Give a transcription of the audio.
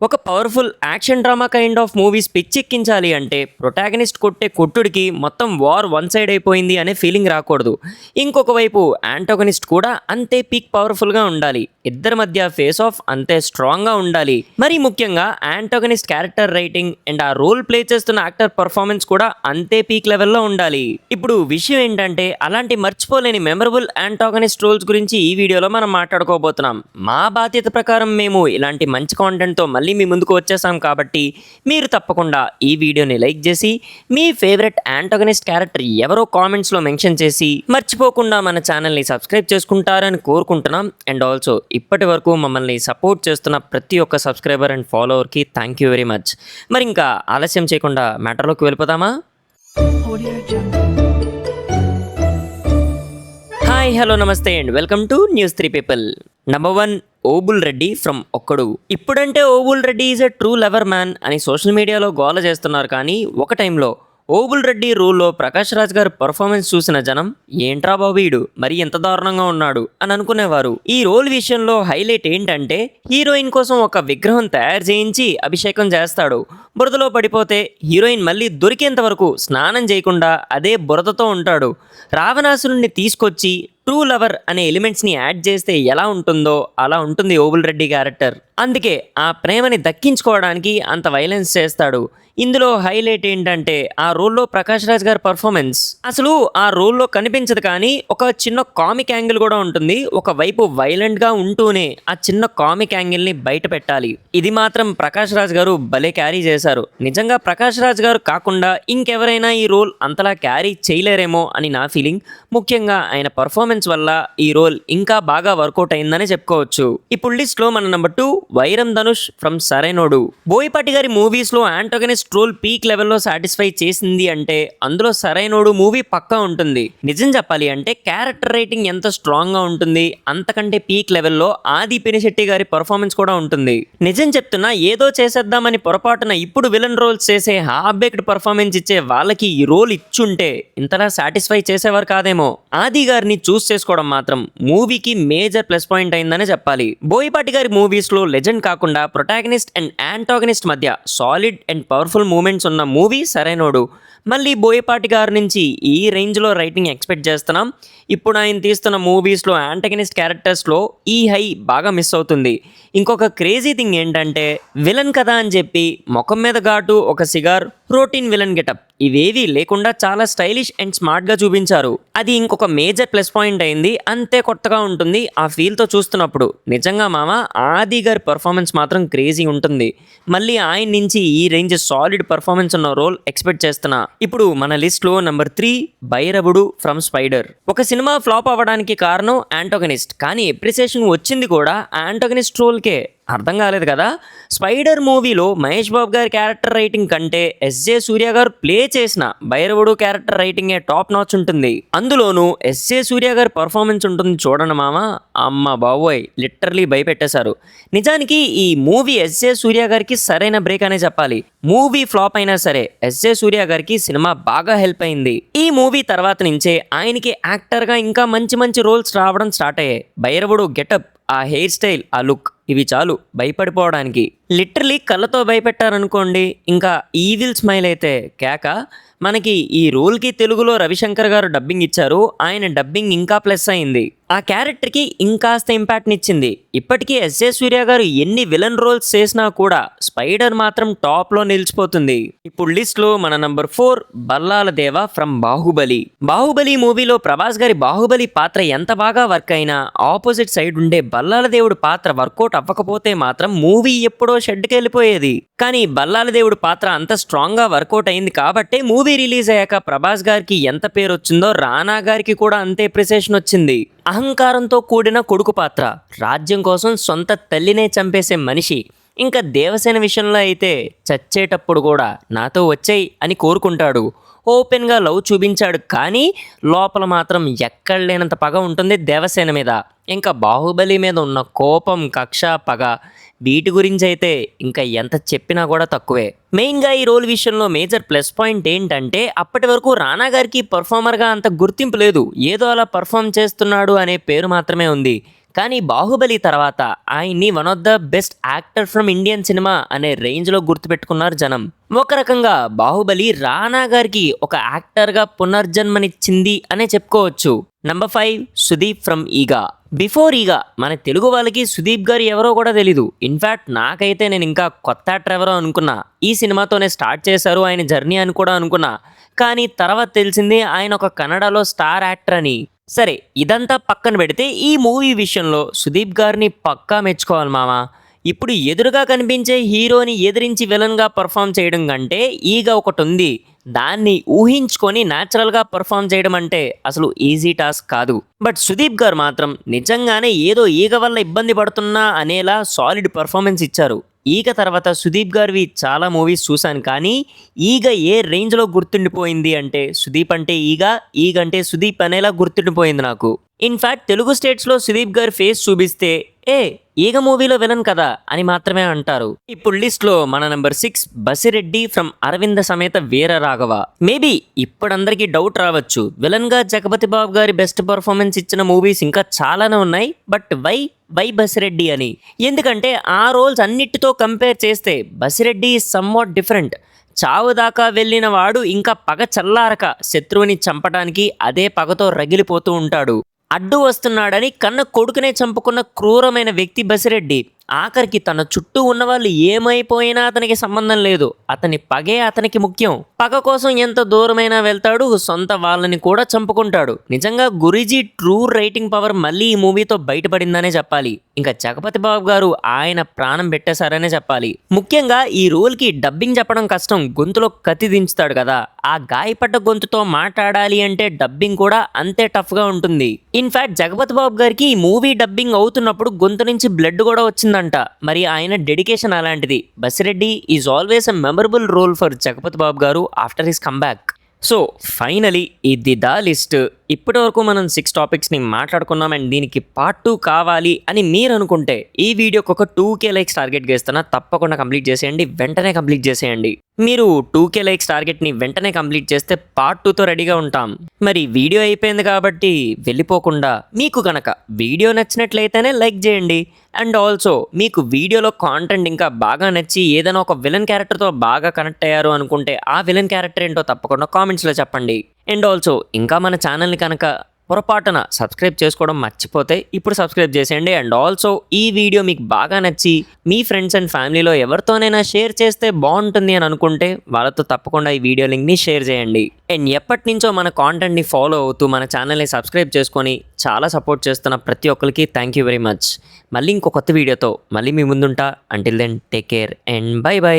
ఒక powerful action drama kind of movies పిచ్చెక్కించాలి అంటే ప్రొటాగనిస్ట్ కొట్టే కొట్టుడికి మొత్తం వార్ వన్ సైడ్ అయిపోయింది అనే ఫీలింగ్ రాకూడదు. ఇంకొక వైపు యాంటోగనిస్ట్ కూడా అంతే పీక్ పవర్ఫుల్గా ఉండాలి. ఇద్దరి మధ్య ఫేస్ ఆఫ్ అంతే స్ట్రాంగ్గా ఉండాలి. మరీ ముఖ్యంగా యాంటోగనిస్ట్ క్యారెక్టర్ రైటింగ్ అండ్ ఆ రోల్ ప్లే చేస్తున్న యాక్టర్ పర్ఫార్మెన్స్ కూడా అంతే పీక్ లెవెల్లో ఉండాలి. ఇప్పుడు విషయం ఏంటంటే అలాంటి మర్చిపోలేని మెమరబుల్ యాంటోగనిస్ట్ రోల్స్ గురించి ఈ వీడియోలో మనం మాట్లాడుకోబోతున్నాం. మా బాధ్యత ప్రకారం మేము ఇలాంటి మంచి కాంటెంట్తో మళ్ళీ మీ ముందుకు వచ్చేసాం కాబట్టి మీరు తప్పకుండా ఈ వీడియోని లైక్ చేసి మీ ఫేవరెట్ యాంటోగనిస్ట్ క్యారెక్టర్ ఎవరో కామెంట్స్లో మెన్షన్ చేసి మర్చిపోకుండా మన ఛానల్ని సబ్స్క్రైబ్ చేసుకుంటారని కోరుకుంటున్నాం. అండ్ ఆల్సో ఇప్పటి వరకు మమ్మల్ని సపోర్ట్ చేస్తున్న ప్రతి ఒక్క సబ్స్క్రైబర్ అండ్ ఫాలోవర్కి థ్యాంక్ యూ వెరీ మచ్. మరి ఇంకా ఆలస్యం చేయకుండా మ్యాటర్లోకి వెళ్ళిపోదామా? Hi, hello, namaste and welcome to news 3 people. Number 1, Obul Reddy from Okkadu. ఇప్పుడంటే Obul Reddy is a true lover man అని సోషల్ మీడియాలో గోల చేస్తున్నారు. కానీ ఒక టైంలో ఓబుల్ రెడ్డి రోల్లో ప్రకాష్ రాజ్ గారి పర్ఫార్మెన్స్ చూసిన జనం ఏంట్రా బాబు వీడు మరి ఎంత దారుణంగా ఉన్నాడు అని అనుకునేవారు. ఈ రోల్ విషయంలో హైలైట్ ఏంటంటే హీరోయిన్ కోసం ఒక విగ్రహం తయారు చేయించి అభిషేకం చేస్తాడు. బురదలో పడిపోతే హీరోయిన్ మళ్ళీ దొరికేంత వరకు స్నానం చేయకుండా అదే బురదతో ఉంటాడు. రావణాసురుణ్ణి తీసుకొచ్చి ట్రూ లవర్ అనే ఎలిమెంట్స్ని యాడ్ చేస్తే ఎలా ఉంటుందో అలా ఉంటుంది ఓబుల్ రెడ్డి క్యారెక్టర్. అందుకే ఆ ప్రేమని దక్కించుకోవడానికి అంత వైలెన్స్ చేస్తాడు. ఇందులో హైలైట్ ఏంటంటే ఆ రోల్లో ప్రకాష్ రాజ్ గారి పర్ఫార్మెన్స్ అసలు ఆ రోల్లో కనిపించదు, కానీ ఒక చిన్న కామిక్ యాంగిల్ కూడా ఉంటుంది. ఒకవైపు వైలెంట్గా ఉంటూనే ఆ చిన్న కామిక్ యాంగిల్ని బయట పెట్టాలి. ఇది మాత్రం ప్రకాష్ రాజ్ గారు భలే క్యారీ చేశారు. నిజంగా ప్రకాష్ రాజ్ గారు కాకుండా ఇంకెవరైనా ఈ రోల్ అంతలా క్యారీ చేయలేరేమో అని నా ఫీలింగ్. ముఖ్యంగా ఆయన పర్ఫార్మెన్స్ వల్ల ఈ రోల్ ఇంకా బాగా వర్కౌట్ అయిందని చెప్పుకోవచ్చు. ఇప్పుడు లిస్ట్ లో మన నెంబర్ 2, వైరం ధనుష్ ఫ్రమ్ సరైనోడు. బోయపాటి గారి మూవీస్ లో యాంటోగనిస్ట్ రోల్ పీక్ లెవెల్లో సాటిస్ఫై చేసింది అంటే అందులో సరైనోడు మూవీ పక్కా ఉంటుంది. నిజం చెప్పాలి అంటే క్యారెక్టర్ రైటింగ్ ఎంత స్ట్రాంగ్ గా ఉంటుంది అంతకంటే పీక్ లెవెల్లో ఆది పినిశెట్టి గారి పర్ఫార్మెన్స్ కూడా ఉంటుంది. నిజం చెప్తున్నా, ఏదో చేసేద్దామని పొరపాటున ఇప్పుడు విలన్ రోల్స్ చేసే హాఫ్ బేక్డ్ పర్ఫార్మెన్స్ ఇచ్చే వాళ్ళకి ఈ రోల్ ఇచ్చుంటే ఇంతలా సాటిస్ఫై చేసేవారు కాదేమో. ఆది గారిని చూస్ చేసుకోవడం మాత్రం మూవీకి మేజర్ ప్లస్ పాయింట్ అయిందని చెప్పాలి. బోయపాటి గారి మూవీస్ లో లెజెండ్ కాకుండా ప్రొటాగనిస్ట్ అండ్ యాంటాగనిస్ట్ మధ్య సాలిడ్ అండ్ పవర్ఫుల్ మూమెంట్స్ ఉన్న మూవీ సరైనోడు. మళ్ళీ బోయపాటి గారి నుంచి ఈ రేంజ్లో రైటింగ్ ఎక్స్పెక్ట్ చేస్తున్నాం. ఇప్పుడు ఆయన తీస్తున్న మూవీస్లో యాంటగనిస్ట్ క్యారెక్టర్స్లో ఈ హై బాగా మిస్ అవుతుంది. ఇంకొక క్రేజీ థింగ్ ఏంటంటే విలన్ కదా అని చెప్పి ముఖం మీద ఘాటు, ఒక సిగార్, రొటీన్ విలన్ గెటప్ ఇవేవి లేకుండా చాలా స్టైలిష్ అండ్ స్మార్ట్గా చూపించారు. అది ఇంకొక మేజర్ ప్లస్ పాయింట్ అయింది. అంతే కొత్తగా ఉంటుంది ఆ ఫీల్తో చూస్తున్నప్పుడు. నిజంగా మామ ఆది గారి పర్ఫార్మెన్స్ మాత్రం క్రేజీ ఉంటుంది. మళ్ళీ ఆయన నుంచి ఈ రేంజ్ సాలిడ్ పర్ఫార్మెన్స్ ఉన్న రోల్ ఎక్స్పెక్ట్ చేస్తున్నా. ఇప్పుడు మన లిస్ట్లో నెంబర్ 3, భైరవుడు ఫ్రమ్ స్పైడర్. ఒక సినిమా ఫ్లాప్ అవ్వడానికి కారణం యాంటోగనిస్ట్, కానీ ఎప్రిసియేషన్ వచ్చింది కూడా యాంటోగనిస్ట్ రోల్కే. అర్థం కాలేదు కదా? స్పైడర్ మూవీలో మహేష్ బాబు గారి క్యారెక్టర్ రైటింగ్ కంటే ఎస్జే సూర్య గారు ప్లే చేసిన భైరవుడు క్యారెక్టర్ రైటింగే టాప్ నాచ్ ఉంటుంది. అందులోనూ ఎస్జే సూర్య గారి పర్ఫార్మెన్స్ ఉంటుంది చూడండి మామ, అమ్మ బాబోయ్ లిటరలీ భయపెట్టేశారు. నిజానికి ఈ మూవీ ఎస్జే సూర్య గారికి సరైన బ్రేక్ అనే చెప్పాలి. మూవీ ఫ్లాప్ అయినా సరే ఎస్జే సూర్య గారికి సినిమా బాగా హెల్ప్ అయింది. ఈ మూవీ తర్వాత నుంచే ఆయనకి యాక్టర్గా ఇంకా మంచి మంచి రోల్స్ రావడం స్టార్ట్ అయ్యాయి. భైరవుడు గెటప్, ఆ హెయిర్ స్టైల్, ఆ లుక్ ఇవి చాలు భయపడిపోవడానికి. లిటరలీ కళ్ళతో భయపెట్టారనుకోండి. ఇంకా ఈవిల్ స్మైల్ అయితే కేక. మనకి ఈ రోల్కి తెలుగులో రవిశంకర్ గారు డబ్బింగ్ ఇచ్చారు. ఆయన డబ్బింగ్ ఇంకా ప్లస్ అయింది. ఆ క్యారెక్టర్కి ఇంకాస్త ఇంపాక్ట్ని ఇచ్చింది. ఇప్పటికీ ఎస్జే సూర్య గారు ఎన్ని విలన్ రోల్స్ చేసినా కూడా స్పైడర్ మాత్రం టాప్లో నిలిచిపోతుంది. ఇప్పుడు లిస్ట్లో మన నంబర్ 4, బల్లాల దేవ ఫ్రమ్ బాహుబలి. బాహుబలి మూవీలో ప్రభాస్ గారి బాహుబలి పాత్ర ఎంత బాగా వర్క్ అయినా ఆపోజిట్ సైడ్ ఉండే బల్లాల దేవుడు పాత్ర వర్కౌట్ అవ్వకపోతే మాత్రం మూవీ ఎప్పుడో షెడ్కి వెళ్ళిపోయేది. కానీ బల్లాల దేవుడు పాత్ర అంత స్ట్రాంగ్గా వర్కౌట్ అయింది కాబట్టే మూవీ రిలీజ్ అయ్యాక ప్రభాస్ గారికి ఎంత పేరు వచ్చిందో రానా గారికి కూడా అంతే అప్రిసియేషన్ వచ్చింది. అహంకారంతో కూడిన కొడుకు పాత్ర, రాజ్యం కోసం సొంత తల్లినే చంపేసే మనిషి. ఇంకా దేవసేన విషయంలో అయితే చచ్చేటప్పుడు కూడా నాతో వచ్చేయి అని కోరుకుంటాడు. ఓపెన్గా లవ్ చూపించాడు, కానీ లోపల మాత్రం ఎక్కడ లేనంత పగ ఉంటుంది దేవసేన మీద. ఇంకా బాహుబలి మీద ఉన్న కోపం, కక్ష, పగ వీటి గురించి అయితే ఇంకా ఎంత చెప్పినా కూడా తక్కువే. మెయిన్గా ఈ రోల్ విషయంలో మేజర్ ప్లస్ పాయింట్ ఏంటంటే అప్పటి వరకు రానా గారికి పర్ఫార్మర్గా అంత గుర్తింపు లేదు. ఏదో అలా పర్ఫామ్ చేస్తున్నాడు అనే పేరు మాత్రమే ఉంది. కానీ బాహుబలి తర్వాత ఆయన్ని one of the best actor from Indian cinema అనే రేంజ్లో గుర్తుపెట్టుకున్నారు జనం. ఒక రకంగా బాహుబలి రానా గారికి ఒక యాక్టర్గా పునర్జన్మనిచ్చింది అనే చెప్పుకోవచ్చు. Number 5 Sudeep from Eega. Before Eega మన తెలుగు వాళ్ళకి సుదీప్ గారు ఎవరో కూడా తెలీదు. ఇన్ఫ్యాక్ట్ నాకైతే నేను ఇంకా కొత్త యాక్టర్ ఎవరో అనుకున్నా. ఈ సినిమాతోనే స్టార్ట్ చేశారు ఆయన జర్నీ అని కూడా అనుకున్నా. కానీ తర్వాత తెలిసింది ఆయన ఒక కన్నడలో స్టార్ యాక్టర్ అని. సరే ఇదంతా పక్కన పెడితే ఈ మూవీ విషయంలో సుదీప్ గారిని పక్కా మెచ్చుకోవాలి మామ. ఇప్పుడు ఎదురుగా కనిపించే హీరోని ఎదిరించి విలన్గా పర్ఫామ్ చేయడం కంటే ఈగ ఒకటి ఉంది, దాన్ని ఊహించుకొని న్యాచురల్గా పర్ఫామ్ చేయడం అంటే అసలు ఈజీ టాస్క్ కాదు. బట్ సుదీప్ గారు మాత్రం నిజంగానే ఏదో ఈగ వల్ల ఇబ్బంది పడుతున్నా అనేలా సాలిడ్ పర్ఫార్మెన్స్ ఇచ్చారు. ఈగ తర్వాత సుదీప్ గారివి చాలా మూవీస్ చూశాను, కానీ ఈగ ఏ రేంజ్లో గుర్తుండిపోయింది అంటే సుదీప్ అంటే ఈగ, ఈగ అంటే సుదీప్ అనేలా గుర్తుండిపోయింది నాకు. ఇన్ఫ్యాక్ట్ తెలుగు స్టేట్స్లో సుదీప్ గారి ఫేస్ చూపిస్తే ఈగ మూవీలో విలన్ కదా అని మాత్రమే అంటారు. ఇప్పుడు లిస్ట్లో మన number 6 Basireddy from Aravinda Sametha Veera Raghava. Maybe ఇప్పుడందరికీ doubt రావచ్చు, విలన్ గా జగపతి బాబు గారి బెస్ట్ పర్ఫార్మెన్స్ ఇచ్చిన మూవీస్ ఇంకా చాలానే ఉన్నాయి, బట్ వై బసిరెడ్డి అని. ఎందుకంటే ఆ రోల్స్ అన్నిటితో కంపేర్ చేస్తే బసిరెడ్డి ఈజ్ సమ్వాట్ డిఫరెంట్. చావు దాకా వెళ్ళిన వాడు ఇంకా పగ చల్లారక శత్రువుని చంపడానికి అదే పగతో రగిలిపోతూ ఉంటాడు. అడ్డు వస్తున్నాడని కన్న కొడుకునే చంపుకున్న క్రూరమైన వ్యక్తి బసిరెడ్డి. ఆఖరికి తన చుట్టూ ఉన్న వాళ్ళు ఏమైపోయినా అతనికి సంబంధం లేదు, అతని పగే అతనికి ముఖ్యం. పగ కోసం ఎంత దూరమైనా వెళ్తాడు, సొంత వాళ్ళని కూడా చంపుకుంటాడు. నిజంగా గురూజీ ట్రూ రైటింగ్ పవర్ మళ్ళీ ఈ మూవీతో బయటపడిందనే చెప్పాలి. ఇంకా జగపతి బాబు గారు ఆయన ప్రాణం పెట్టేశారనే చెప్పాలి. ముఖ్యంగా ఈ రోల్కి డబ్బింగ్ చెప్పడం కష్టం, గొంతులో కత్తి దించుతాడు కదా, ఆ గాయపడ్డ గొంతుతో మాట్లాడాలి అంటే డబ్బింగ్ కూడా అంతే టఫ్గా ఉంటుంది. ఇన్ఫ్యాక్ట్ జగపతి బాబు గారికి ఈ మూవీ డబ్బింగ్ అవుతున్నప్పుడు గొంతు నుంచి బ్లడ్ కూడా వచ్చిందంట. మరి ఆయన డెడికేషన్ అలాంటిది. Basireddy is always a memorable role for Jagapathi Babu garu after his comeback. So finally ఇది ద లిస్ట్. ఇప్పటి వరకు మనం 6 టాపిక్స్ని మాట్లాడుకున్నాం. అండ్ దీనికి పార్ట్ 2 కావాలి అని మీరు అనుకుంటే ఈ వీడియోకి ఒక 2K లైక్స్ టార్గెట్ చేస్తున్నా, తప్పకుండా కంప్లీట్ చేసేయండి, వెంటనే కంప్లీట్ చేసేయండి. మీరు 2K లైక్స్ టార్గెట్ని వెంటనే కంప్లీట్ చేస్తే పార్ట్ 2తో రెడీగా ఉంటాం. మరి వీడియో అయిపోయింది కాబట్టి వెళ్ళిపోకుండా మీకు కనుక వీడియో నచ్చినట్లయితేనే లైక్ చేయండి. అండ్ ఆల్సో మీకు వీడియోలో కాంటెంట్ ఇంకా బాగా నచ్చి ఏదైనా ఒక విలన్ క్యారెక్టర్తో బాగా కనెక్ట్ అయ్యారు అనుకుంటే ఆ విలన్ క్యారెక్టర్ ఏంటో తప్పకుండా కామెంట్స్లో చెప్పండి. అండ్ ఆల్సో ఇంకా మన ఛానల్ని కనుక పొరపాటున సబ్స్క్రైబ్ చేసుకోవడం మర్చిపోతే ఇప్పుడు సబ్స్క్రైబ్ చేసేయండి. అండ్ ఆల్సో ఈ వీడియో మీకు బాగా నచ్చి మీ ఫ్రెండ్స్ అండ్ ఫ్యామిలీలో ఎవరితోనైనా షేర్ చేస్తే బాగుంటుంది అని అనుకుంటే వాళ్ళతో తప్పకుండా ఈ వీడియో లింక్ని షేర్ చేయండి. అండ్ ఎప్పటి నుంచో మన కాంటెంట్ని ఫాలో అవుతూ మన ఛానల్ని సబ్స్క్రైబ్ చేసుకొని చాలా సపోర్ట్ చేస్తున్న ప్రతి ఒక్కరికి థ్యాంక్ యూ వెరీ మచ్. మళ్ళీ ఇంకో కొత్త వీడియోతో మళ్ళీ మీ ముందుంటా. Until then take care and bye by.